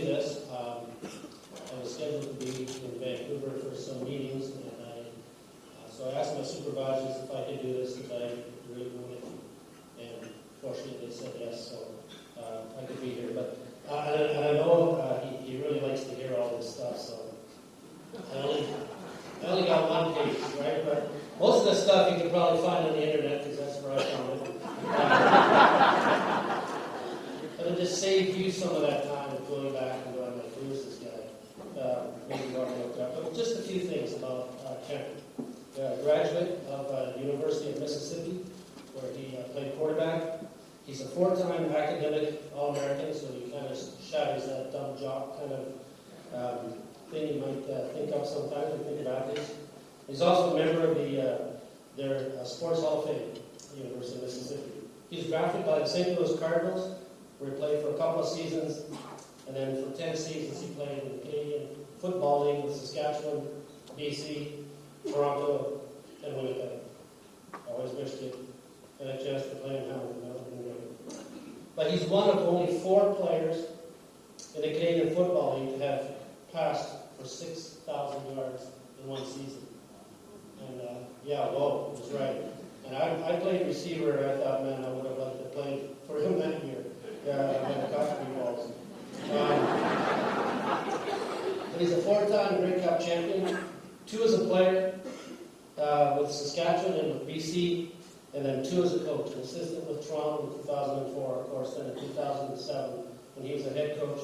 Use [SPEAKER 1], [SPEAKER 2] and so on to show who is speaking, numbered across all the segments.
[SPEAKER 1] do this. I was scheduled to be in Vancouver for some meetings, and so I asked my supervisors if I could do this, if I really wanted to, and fortunately they said yes, so I could be here. But and I know he really likes to hear all this stuff, so I only got one page, right? But most of the stuff you can probably find on the internet, because that's where I found it. But it just saved you some of that time of going back and going, like, who's this guy? Maybe you already looked up. But just a few things about Kent. Graduate of University of Mississippi, where he played quarterback. He's a 4-time academic All-American, so he kind of shadows that dumb jock kind of thing you might think of sometimes when you think of athletes. He's also a member of their Sports Hall of Fame, University of Mississippi. He was drafted by the St. Louis Cardinals, where he played for a couple of seasons, and then for 10 seasons he played in the Canadian Football League with Saskatchewan, BC, Toronto, and Winnipeg. I always wished he had a chance to play in Hamilton. But he's one of only 4 players in the Canadian Football League to have passed for 6,000 yards in one season. And whoa, he was right. And I played receiver, and I thought, man, I would have liked to play for him that year. When I got 3 balls. But he's a 4-time Grey Cup champion. 2 as a player with Saskatchewan and with BC, and then 2 as a coach, an assistant with Toronto in 2004, of course, then in 2007, when he was the head coach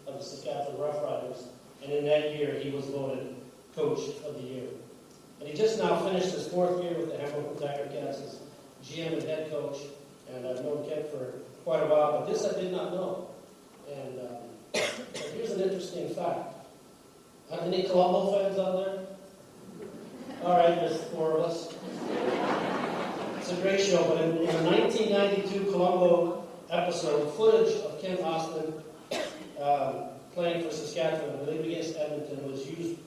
[SPEAKER 1] of the Saskatchewan Roughriders. And in that year, he was voted Coach of the Year. And he just now finished his 4th year with the Hamilton Tiger Cats as GM and head coach, and I've known Kent for quite a while, but this I did not know. And here's an interesting fact. Any Colombo fans out there? All right, there's 4 of us. It's a great show, but in a 1992 Colombo episode, footage of Ken Austin playing for Saskatchewan, I believe against Edmonton, was used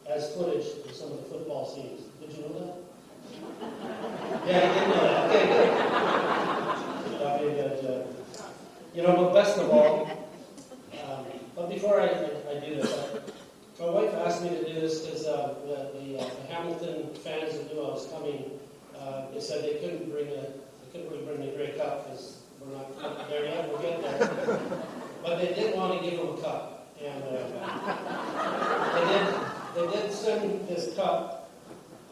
[SPEAKER 1] as footage of some of the football scenes. Did you know that? Yeah, you did know that. Okay, good. But best of all, but before I do this, my wife asked me to do this because the Hamilton fans who knew I was coming, they said they couldn't really bring the Grey Cup because we're not there yet. We'll get there. But they did want to give them a cup, and they did send this cup,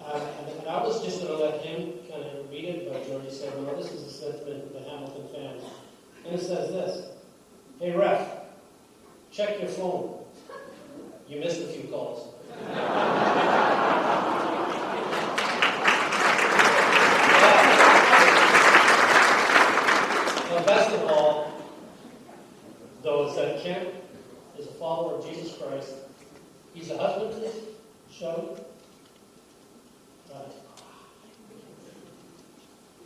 [SPEAKER 1] and I was just going to let him kind of read it, but Georgie said, "No, this is a sentiment of the Hamilton fans," and it says this: "Hey ref, check your phone. You missed a few calls." Well, best of all, though, is that Kent is a follower of Jesus Christ. He's a husband to this show.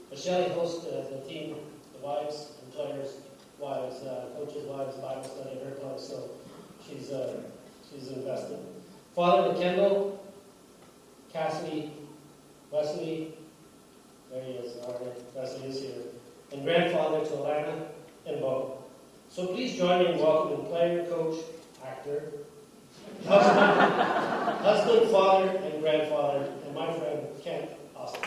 [SPEAKER 1] Michelle hosts the team, the wives and players' wives, coaches' wives, Bible study at her place, so she's invested. Father to Kendall, Cassidy, Wesley, there he is, all right, Wesley is here, and grandfather to Alana and Bo. So please join me in welcoming player, coach, actor, husband, father, and grandfather, and my friend Kent Austin.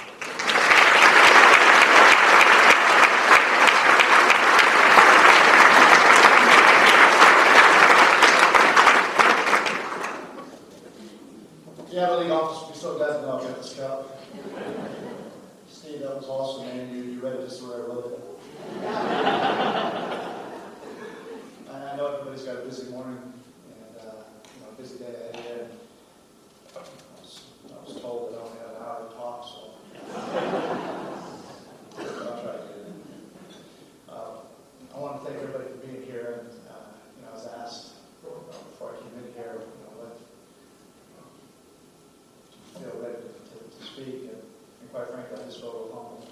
[SPEAKER 2] Yeah, the league office would be so glad to know I got this cup. Steve, that was awesome, man. You read it just where I wrote it. I know everybody's got a busy morning and a busy day ahead here. I was told that I only had an hour to talk, so I'll try to get it in. I want to thank everybody for being here. And I was asked before I came in here, what feel ready to speak, and quite frankly, I just feel real humble.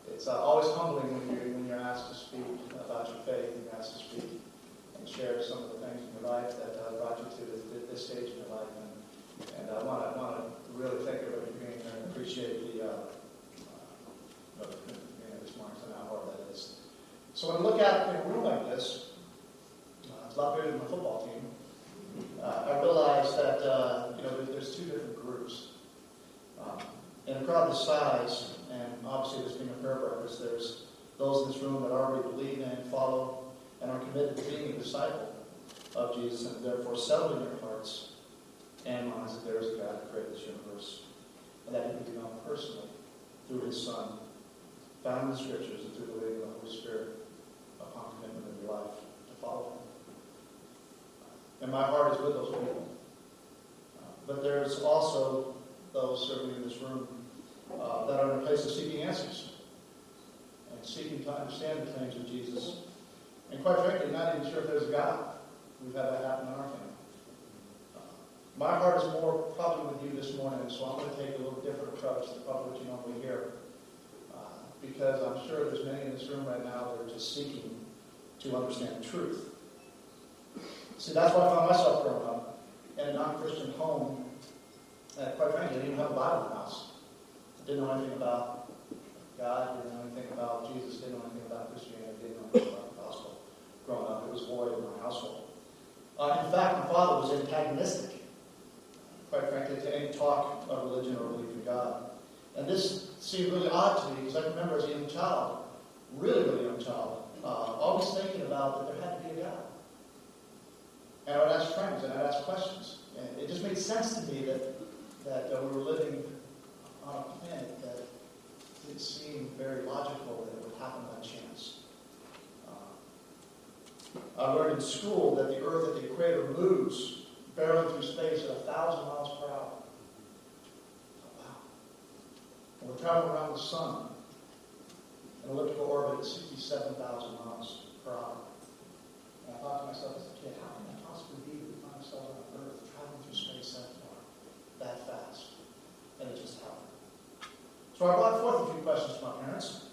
[SPEAKER 2] It's always humbling when you're asked to speak about your faith, and you're asked to speak and share some of the things in your life that brought you to this stage in your life. And I want to really thank everybody for being here and appreciate the this morning, so how hard that is. So when I look out in a room like this, a lot bigger than my football team, I realized that there's two different groups. In a crowd this size, and obviously this being a prayer breakfast, there's those in this room that already believe in, follow, and are committed to being a disciple of Jesus, and therefore settled in their hearts and minds that there is a God who created this universe, and that He can be known personally through His Son, found in the Scriptures, and through the leading of the Holy Spirit upon commitment of your life to follow Him. And my heart is with those people. But there's also those, certainly in this room, that are in a place of seeking answers and seeking to understand the claims of Jesus. And quite frankly, not even sure if there's a God. We've had that happen in our family. My heart is more probably with you this morning, so I'm going to take a little different approach than probably what you normally hear. Because I'm sure there's many in this room right now that are just seeking to understand the truth. See, that's why I found myself growing up in a non-Christian home. Quite frankly, I didn't even have a Bible in the house. I didn't know anything about God, didn't know anything about Jesus, didn't know anything about Christianity, didn't know anything about the gospel. Growing up, it was void in my household. In fact, my father was antagonistic, quite frankly, to any talk of religion or belief in God. And this seemed really odd to me, because I remember as a young child, really, really young child, always thinking about that there had to be a God. And I would ask friends, and I'd ask questions. And it just made sense to me that we were living on a planet that didn't seem very logical that it would happen by chance. I learned in school that the Earth at the equator moves barreling through space at 1,000 miles per hour. Wow. And we're traveling around the sun in an elliptical orbit at 67,000 miles per hour. And I thought to myself as a kid, how can that possibly be that we find ourselves on Earth traveling through space that far, that fast? And it just happened. So I brought forth a few questions to my parents,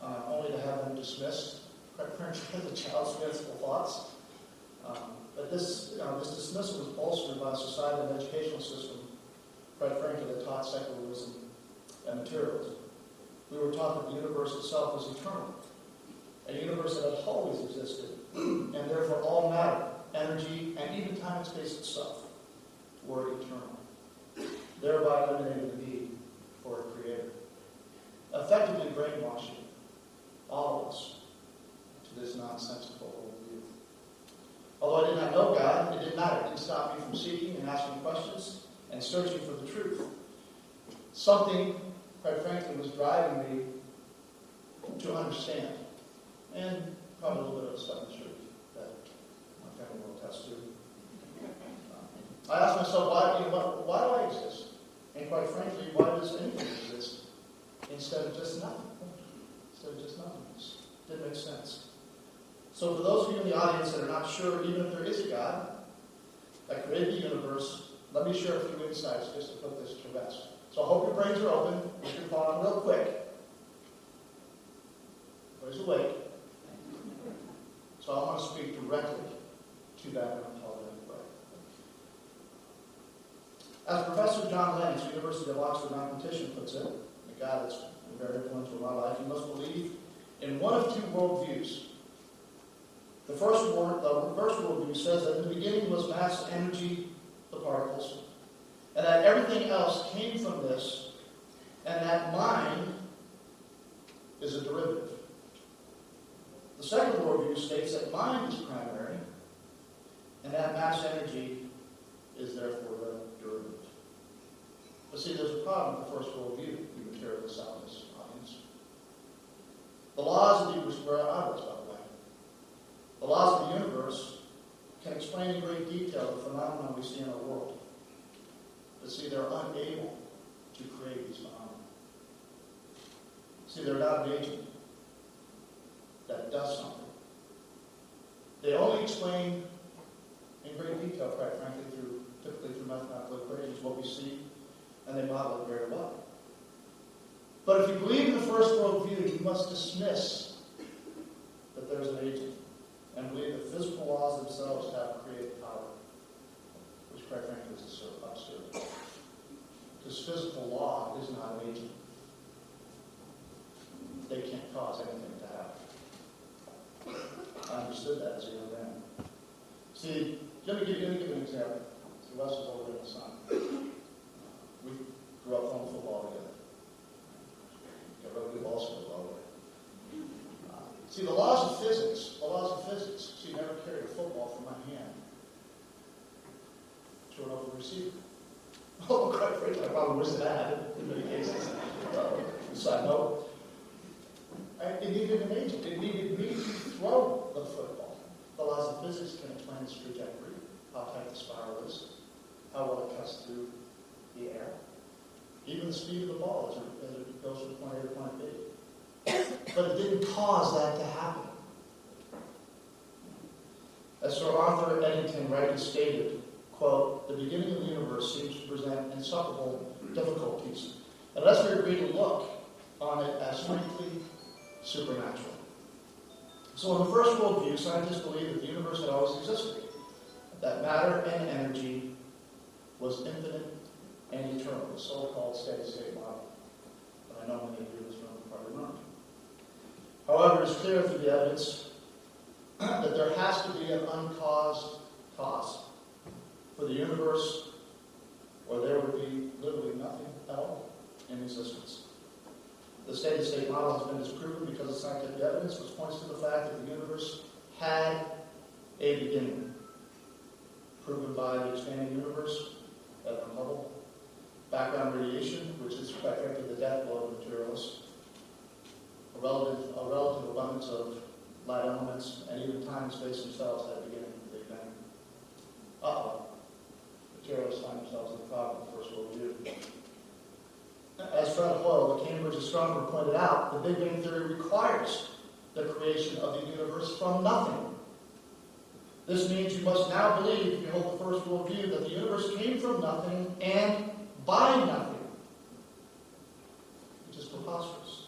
[SPEAKER 2] only to have them dismissed, quite frankly, the child's fanciful thoughts. But this dismissal was bolstered by a society and educational system, quite frankly, that taught secularism and materialism. We were taught that the universe itself was eternal, a universe that had always existed, and therefore all matter, energy, and even time and space itself were eternal, thereby eliminating the need for a creator. Effectively brainwashing all of us to this nonsensical worldview. Although I did not know God, it didn't matter. It didn't stop me from seeking and asking questions and searching for the truth. Something, quite frankly, was driving me to understand, and probably a little bit of a stubborn truth that my family will attest to. I asked myself, why do I exist? And quite frankly, why does anything exist instead of just nothing? Instead of just nothingness. Didn't make sense. So for those of you in the audience that are not sure, even if there is a God that created the universe, let me share a few insights just to put this to rest. So I hope your brains are open. You can follow real quick. Everybody's awake. So I want to speak directly to that when I'm told that way. As Professor John Lennox, University of Oxford Mathematician, puts it, a guy that's been very influential in my life, you must believe in one of two worldviews. The first worldview says that in the beginning was mass, energy, the particles, and that everything else came from this, and that mind is a derivative. The second worldview states that mind is primary, and that mass energy is therefore the derivative. But see, there's a problem with the first worldview, you materialists out in this audience. The laws of the universe, where I was, by the way, the laws of the universe can explain in great detail the phenomena we see in our world. But see, they're unable to create these phenomena. See, they're not an agent that does something. They only explain in great detail, quite frankly, typically through mathematical equations, what we see, and they model it very well. But if you believe in the first worldview, you must dismiss that there's an agent and believe that physical laws themselves have creative power, which quite frankly is absurd. Because physical law is not an agent. They can't cause anything to happen. I understood that as a young man. See, let me give you an example. See, Wes is over there in the sun. We grew up playing football together. Got rugby ball skills all the way. See, the laws of physics, so you never carry a football from my hand to an open receiver. Oh, quite frankly, I probably wish that I had in many cases. Side note, it needed an agent. It needed me to throw the football. The laws of physics can explain its trajectory, how tight the spiral is, how well it cuts through the air, even the speed of the ball as it goes from point A to point B. But it didn't cause that to happen. As Sir Arthur Eddington rightly stated, quote, the beginning of the universe seems to present insufferable difficulties, unless we agree to look on it as strictly supernatural. So in the first worldview, scientists believed that the universe had always existed, that matter and energy was infinite and eternal, the so-called steady-state model. But I know many of you in this room probably not. However, it's clear through the evidence that there has to be an uncaused cause for the universe, or there would be literally nothing at all in existence. The steady-state model has been disproven because of scientific evidence, which points to the fact that the universe had a beginning, proven by the expanding universe at one level, background radiation, which is quite frankly the death blow of materialists, a relative abundance of light elements, and even time and space themselves had a beginning of the Big Bang. Materialists find themselves in the problem of the first world view. As Fred Hoyle, the Cambridge astronomer, pointed out, the Big Bang Theory requires the creation of the universe from nothing. This means you must now believe, if you hold the first world view, that the universe came from nothing and by nothing, which is preposterous.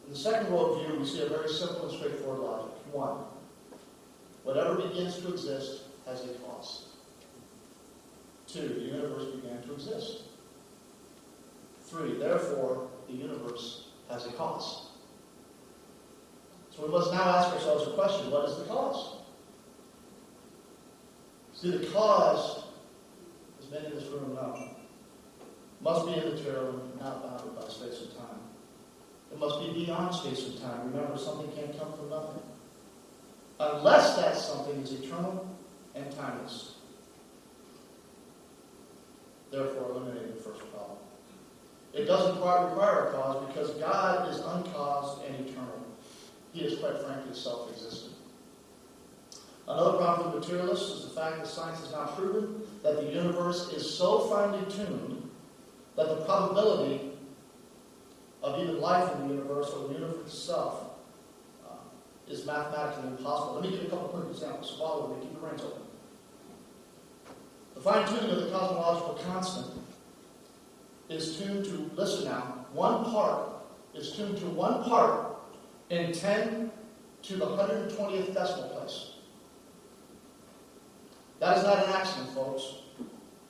[SPEAKER 2] In the second world view, we see a very simple and straightforward logic. One, whatever begins to exist has a cause. Two, the universe began to exist. Three, therefore, the universe has a cause. So we must now ask ourselves a question: what is the cause? See, the cause, as many in this room know, must be immaterial and not bounded by space and time. It must be beyond space and time. Remember, something can't come from nothing. Unless that something is eternal and timeless. Therefore, eliminating the first problem. It doesn't quite require a cause because God is uncaused and eternal. He is, quite frankly, self-existent. Another problem with materialists is the fact that science has now proven that the universe is so finely tuned that the probability of even life in the universe or the universe itself is mathematically impossible. Let me give you a couple quick examples. Follow me, keep your brains open. The fine-tuning of the cosmological constant is tuned to, listen now, is tuned to 1 part in 10 to the 120th decimal place. That is not an accident, folks.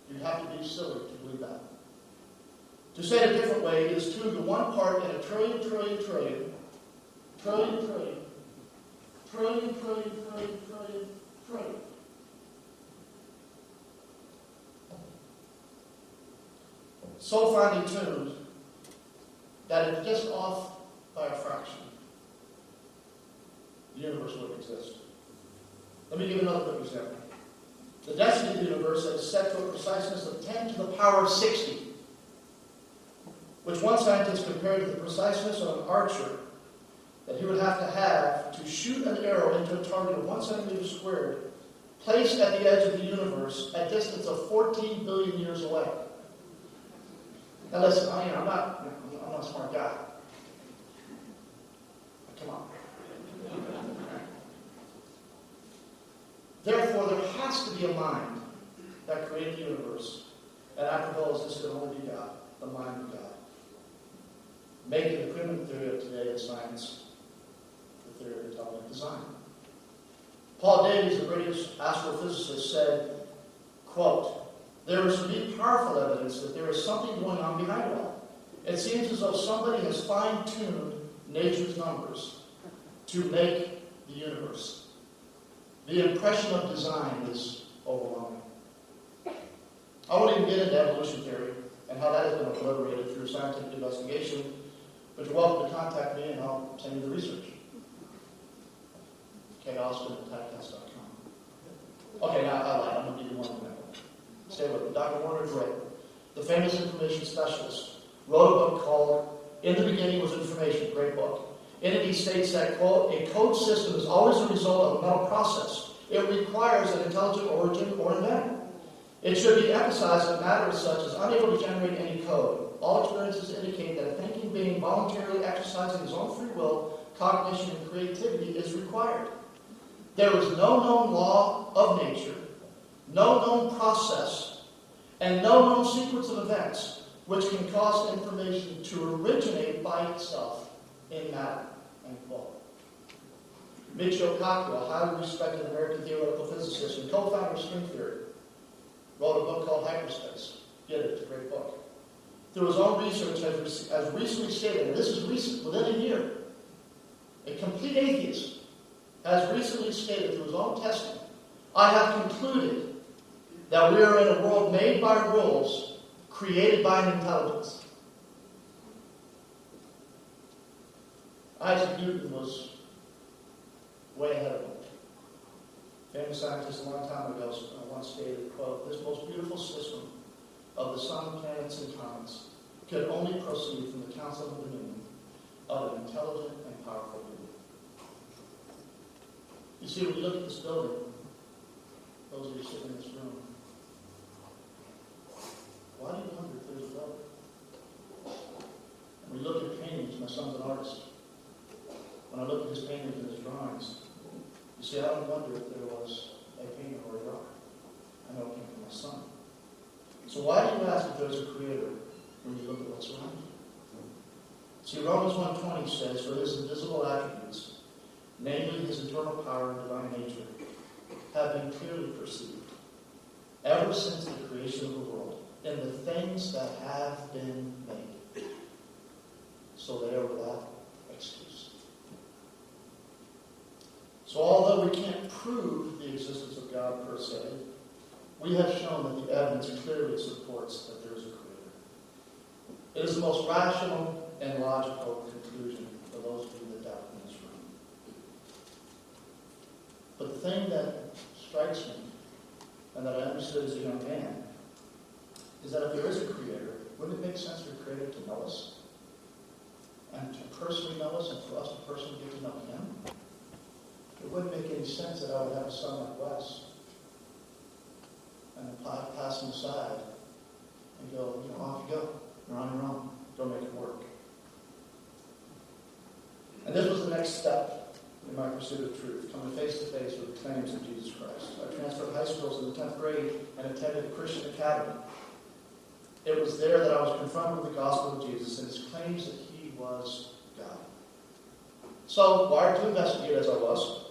[SPEAKER 2] You have to be silly to believe that. To say it a different way, it is tuned to 1 part in a trillion. So finely tuned that if just off by a fraction, the universe wouldn't exist. Let me give you another quick example. The density of the universe is set to a preciseness of 10 to the power of 60, which one scientist compared to the preciseness of an archer that he would have to shoot an arrow into a target of 1 centimeter squared, placed at the edge of the universe at a distance of 14 billion years away. Now listen, I'm not a smart guy. Come on. Therefore, there has to be a mind that created the universe. And I propose this could only be God, the mind of God. Making the primitive theory of today in science the theory of intelligent design. Paul Davies, the British astrophysicist, said, quote, there is to be powerful evidence that there is something going on behind it all. It seems as though somebody has fine-tuned nature's numbers to make the universe.
[SPEAKER 3] The impression of design is overwhelming. I won't even get into evolution theory and how that has been obliterated through scientific investigation, but you're welcome to contact me and I'll send you the research. kaustin@typecast.com. Okay, now I lied. I'm going to give you one example. Stay with me. Dr. Warner Gray, the famous information specialist, wrote a book called In the Beginning Was Information, great book. In it he states that, quote, a code system is always a result of a mental process. It requires an intelligent origin or inventor. It should be emphasized that matter as such is unable to generate any code. All experiences indicate that a thinking being voluntarily exercising his own free will, cognition, and creativity is required. There is no known law of nature, no known process, and no known sequence of events which can cause information to originate by itself in matter. End quote. Michio Kaku, a highly respected American theoretical physicist and co-founder of string theory, wrote a book called Hyperspace. Get it, it's a great book. Through his own research, has recently stated, and this is recent, within a year, a complete atheist has recently stated through his own testing, I have concluded that we are in a world made by rules, created by an intelligence. Isaac Newton was way ahead of him. Famous scientist a long time ago once stated, quote, this most beautiful system of the sun, planets, and comets could only proceed from the counsel of dominion of an intelligent and powerful being. You see, when you look at this building, those of you sitting in this room, why do you wonder if there's a building? And we look at paintings, my son's an artist. When I look at his paintings and his drawings, you see, I don't wonder if there was a painter or a drawer. I know it came from my son. So why do you ask if there's a creator when you look at what's around you? See, Romans 1:20 says, for his invisible attributes, namely his eternal power and divine nature, have been clearly perceived, ever since the creation of the world, in the things that have been made. So they are without excuse. So although we can't prove the existence of God per se, we have shown that the evidence clearly supports that there is a creator. It is the most rational and logical conclusion for those of you that doubt in this room. But the thing that strikes me, and that I understood as a young man, is that if there is a creator, wouldn't it make sense for the creator to know us? And to personally know us, and for us to personally get to know him? It wouldn't make any sense that I would have a son like Wes and pass him aside and go, off you go. You're on your own. Go make it work. And this was the next step in my pursuit of truth, coming face to face with the claims of Jesus Christ. I transferred high schools in the 10th grade and attended a Christian academy. It was there that I was confronted with the gospel of Jesus and his claims that he was God. So, wired to investigate as I was,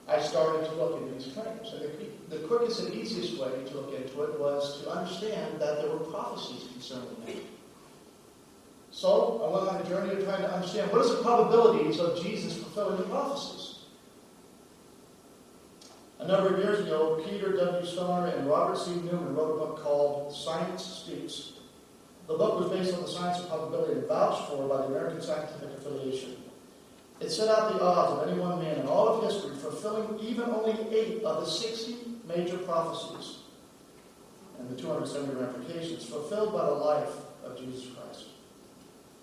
[SPEAKER 3] I started to look into these claims. And the quickest and easiest way to look into it was to understand that there were prophecies concerning him. So I went on a journey of trying to understand what is the probabilities of Jesus fulfilling the prophecies. A number of years ago, Peter W. Stoner and Robert C. Newman wrote a book called Science Speaks. The book was based on the science of probability and vouched for by the American Scientific Affiliation. It set out the odds of any one man in all of history fulfilling even only 8 of the 60 major prophecies and the 270 ramifications fulfilled by the life of Jesus Christ.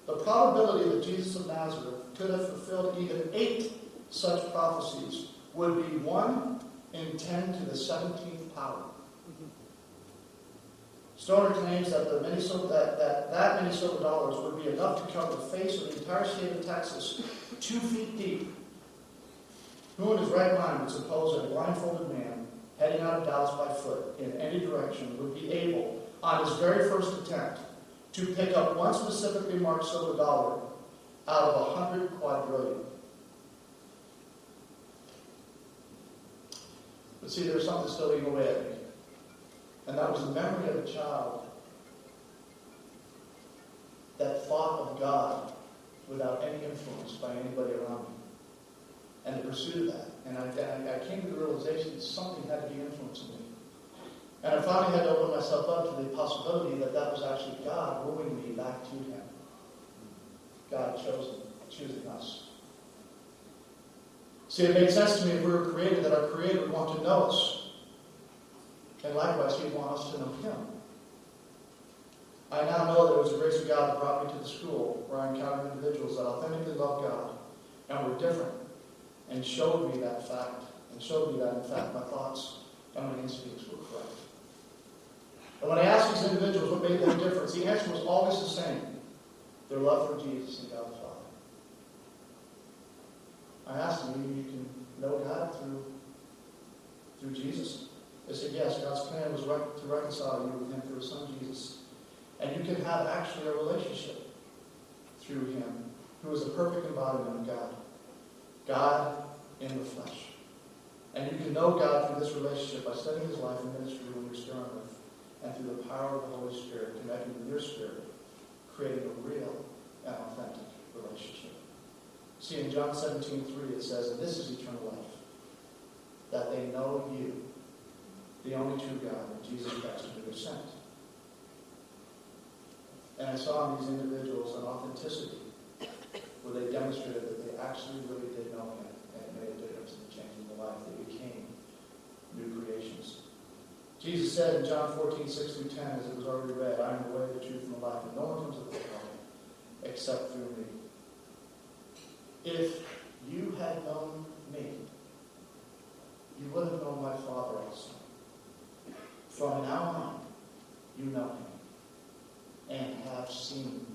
[SPEAKER 3] The probability that Jesus of Nazareth could have fulfilled even 8 such prophecies would be 1 in 10 to the 17th power. Stoner claims that many silver dollars would be enough to cover the face of the entire state of Texas 2 feet deep. Who in his right mind would suppose that a blindfolded man heading out of Dallas by foot in any direction would be able, on his very first attempt, to pick up one specifically marked silver dollar out of 100 quadrillion? But see, there's something still eating away at me. And that was the memory of a child that thought of God without any influence by anybody around him. And the pursuit of that. And I came to the realization that something had to be influencing me. And I finally had to open myself up to the possibility that that was actually God wooing me back to Him. God choosing us. See, it made sense to me if we were created that our Creator would want to know us. And likewise, He'd want us to know Him. I now know that it was the grace of God that brought me to the school where I encountered individuals that authentically loved God and were different, and showed me that fact, and showed me that, in fact, my thoughts and my instincts were correct. And when I asked these individuals what made them different, the answer was always the same: their love for Jesus and God the Father. I asked them, you can know God through Jesus? They said, yes, God's plan was to reconcile you with Him through His Son Jesus. And you can have actually a relationship through Him, who is the perfect embodiment of God. God in the flesh. And you can know God through this relationship by studying His life and ministry when you're still on earth, and through the power of the Holy Spirit connecting with your spirit, creating a real and authentic relationship. See, in John 17:3 it says, and this is eternal life, that they know you, the only true God, and Jesus Christ, whom you have sent. And I saw in these individuals an authenticity where they demonstrated that they actually really did know Him, and it made a difference in the change in their life. They became new creations. Jesus said in John 14:6-10, as it was already read, I am the way, the truth, and the life, and no one comes to the Father except through me. If you had known me, you would have known my Father also. From now on, you know Him and have seen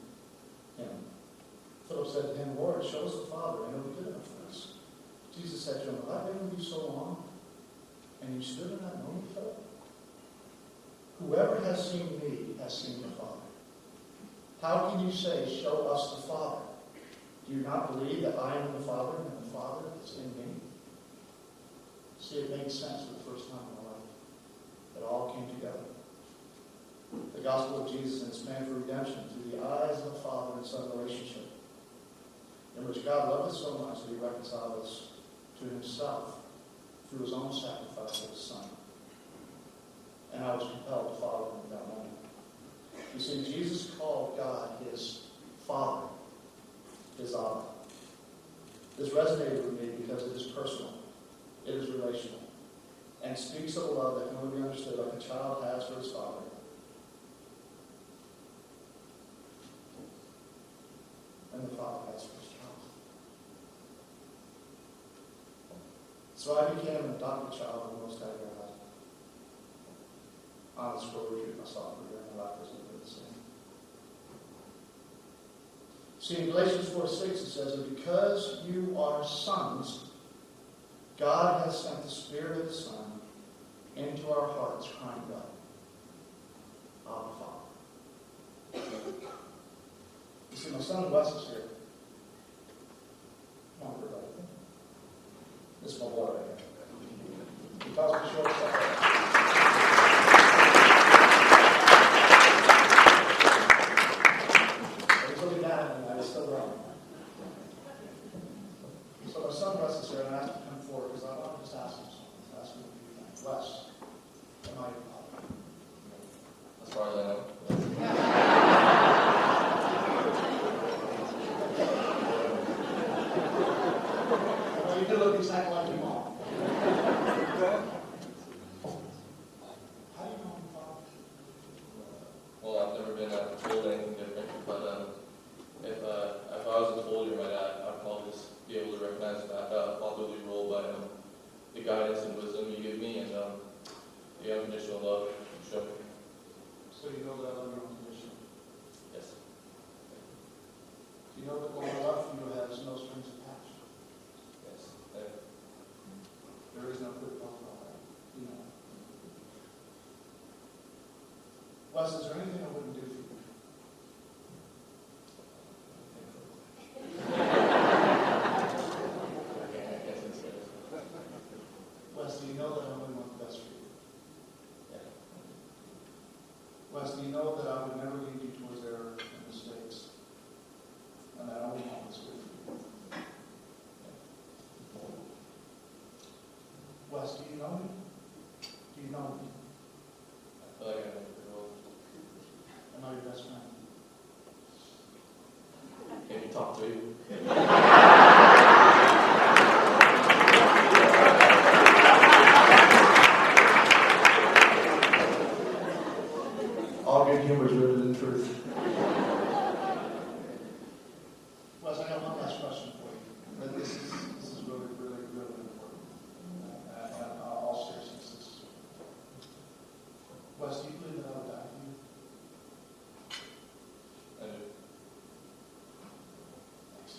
[SPEAKER 3] Him. Philip said to Him, Lord, show us the Father, and it will be good enough for us. Jesus said to him, have I been with you so long, and you still do not know me, Philip? Whoever has seen me has seen the Father. How can you say, show us the Father? Do you not believe that I am in the Father, and the Father is in me? See, it made sense for the first time in my life. It all came together. The gospel of Jesus and His plan for redemption through the eyes of the Father and Son relationship, in which God loved us so much that He reconciled us to Himself through His own sacrifice of His Son. And I was compelled to follow Him at that moment. You see, Jesus called God His Father, His Abba. This resonated with me because it is personal, it is relational, and speaks of a love that can only be understood like a child has for his father. And the Father has for his child. So I became an adopted child of the Most High God. On this road retreat myself, during my life was a little bit the same. See, in Galatians 4:6 it says, and because you are sons, God has sent the Spirit of His Son into our hearts, crying out, Abba, Father. You see, my son Wes is here. Come on, everybody. This is my boy right here. He calls me short stuff. He's looking down at me, I was still wrong. So my son Wes is here, and I asked him to come forward because I want to just ask him something. Ask him a few things. Wes, am I your father?
[SPEAKER 4] As far as I know.
[SPEAKER 3] Well, you do look exactly like your mom. How do you know I'm father?
[SPEAKER 4] Well, I've never been told anything different, but if I wasn't told you're my dad, I'd probably just be able to recognize that fatherly role by the guidance and wisdom you give me and the unconditional love you show me.
[SPEAKER 3] So you know that I love you unconditionally.
[SPEAKER 4] Yes.
[SPEAKER 3] You know that what I love for you has no strings attached.
[SPEAKER 4] Yes.
[SPEAKER 3] There is no quick talk about that. You know. Wes, is there anything I wouldn't do for you? Wes, do you know that I really want the best for you?
[SPEAKER 4] Yeah.
[SPEAKER 3] Wes, do you know that I would never lead you towards error and mistakes? And that I only Wes, do you know me? Do you know me?
[SPEAKER 4] I feel like I know the role.
[SPEAKER 3] I know your best friend.
[SPEAKER 4] Can you talk to you?
[SPEAKER 3] All good humor is rooted in truth. Wes, I got one last question for you. But this is really, really, really important. All seriousness. Wes, do you believe that I would die for you?
[SPEAKER 4] I do.
[SPEAKER 3] Thanks.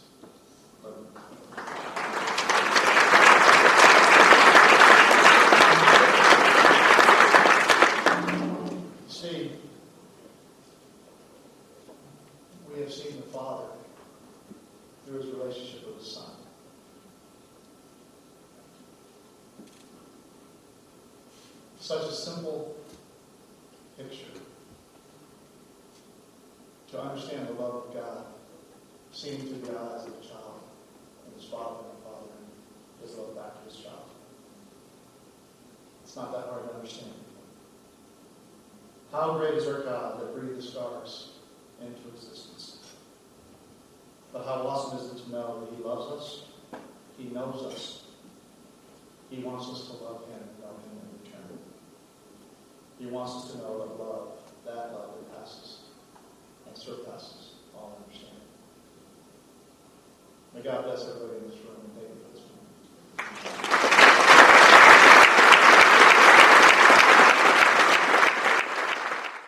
[SPEAKER 3] Love you. See, we have seen the Father through his relationship with his Son. Such a simple picture to understand the love of God seen through the eyes of a child and his father and the father and his love back to his child. It's not that hard to understand. How great is our God that breathed the stars into existence. But how awesome is it to know that he loves us, he knows us, he wants us to love him and know him in return. He wants us to know that love that passes and surpasses all understanding. May God bless everybody in this room.